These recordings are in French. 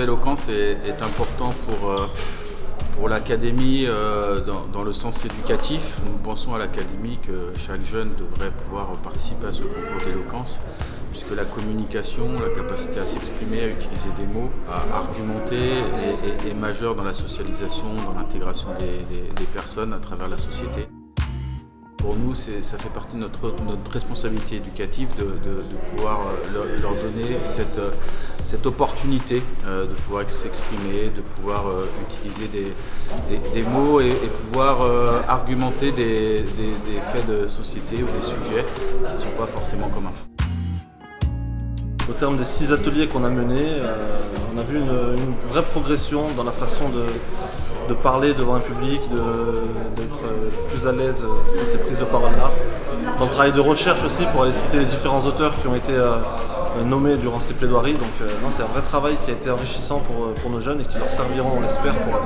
d'éloquence est important pour l'académie dans le sens éducatif. Nous pensons à l'académie que chaque jeune devrait pouvoir participer à ce concours d'éloquence, puisque la communication, la capacité à s'exprimer, à utiliser des mots, à argumenter est majeure dans la socialisation, dans l'intégration des personnes à travers la société. Pour nous, ça fait partie de notre responsabilité éducative de pouvoir leur donner cette opportunité de pouvoir s'exprimer, de pouvoir utiliser des mots et pouvoir argumenter des faits de société ou des sujets qui ne sont pas forcément communs. Au terme des 6 ateliers qu'on a menés, on a vu une vraie progression dans la façon de parler devant un public, d'être plus à l'aise dans ces prises de parole-là. Dans le travail de recherche aussi, pour aller citer les différents auteurs qui ont été nommés durant ces plaidoiries. Donc c'est un vrai travail qui a été enrichissant pour nos jeunes et qui leur serviront, on l'espère, pour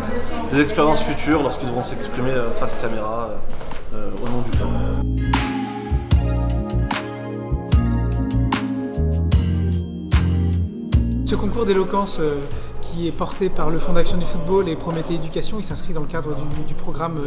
des expériences futures lorsqu'ils devront s'exprimer face caméra au nom du club. Ce concours d'éloquence qui est porté par le Fonds d'action du football et Prométhée Éducation, il s'inscrit dans le cadre du programme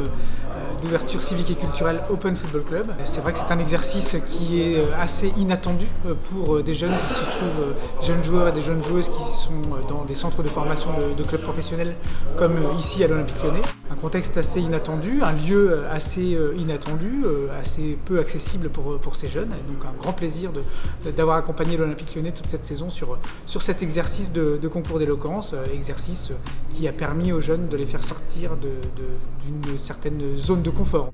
d'ouverture civique et culturelle Open Football Club. C'est vrai que c'est un exercice qui est assez inattendu pour des jeunes qui se trouvent, des jeunes joueurs et des jeunes joueuses qui sont dans des centres de formation de clubs professionnels comme ici à l'Olympique Lyonnais. Un contexte assez inattendu, un lieu assez inattendu, assez peu accessible pour ces jeunes. Et donc un grand plaisir d'avoir accompagné l'Olympique Lyonnais toute cette saison sur cet exercice de concours d'éloquence, exercice qui a permis aux jeunes de les faire sortir d'une certaine zone de confort.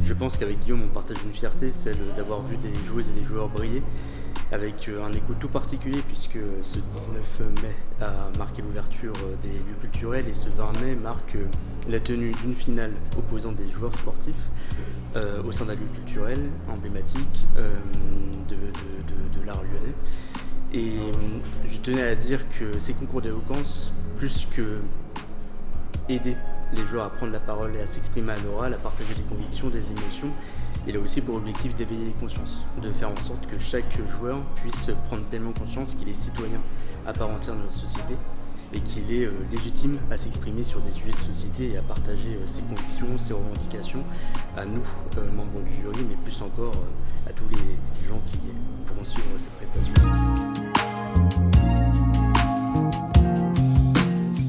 Je pense qu'avec Guillaume, on partage une fierté, celle d'avoir vu des joueuses et des joueurs briller, avec un écho tout particulier puisque ce 19 mai a marqué l'ouverture des lieux culturels et ce 20 mai marque la tenue d'une finale opposant des joueurs sportifs au sein d'un lieu culturel emblématique de l'art lyonnais. Et je tenais à dire que ces concours d'éloquence, plus que aider les joueurs à prendre la parole et à s'exprimer à l'oral, à partager des convictions, des émotions, il a aussi pour objectif d'éveiller les consciences, de faire en sorte que chaque joueur puisse prendre pleinement conscience qu'il est citoyen à part entière de notre société et qu'il est légitime à s'exprimer sur des sujets de société et à partager ses convictions, ses revendications à nous, membres du jury, mais plus encore à tous les gens qui pourront suivre cette prestation.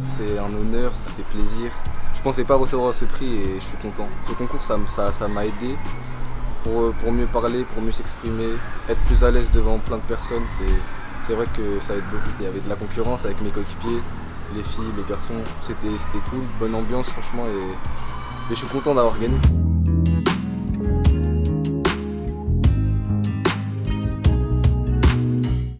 C'est un honneur, ça fait plaisir. Je pensais pas recevoir ce prix et je suis content. Ce concours, ça m'a aidé pour mieux parler, pour mieux s'exprimer, être plus à l'aise devant plein de personnes. C'est vrai que ça aide beaucoup. Il y avait de la concurrence avec mes coéquipiers, les filles, les garçons. C'était cool, bonne ambiance franchement et je suis content d'avoir gagné.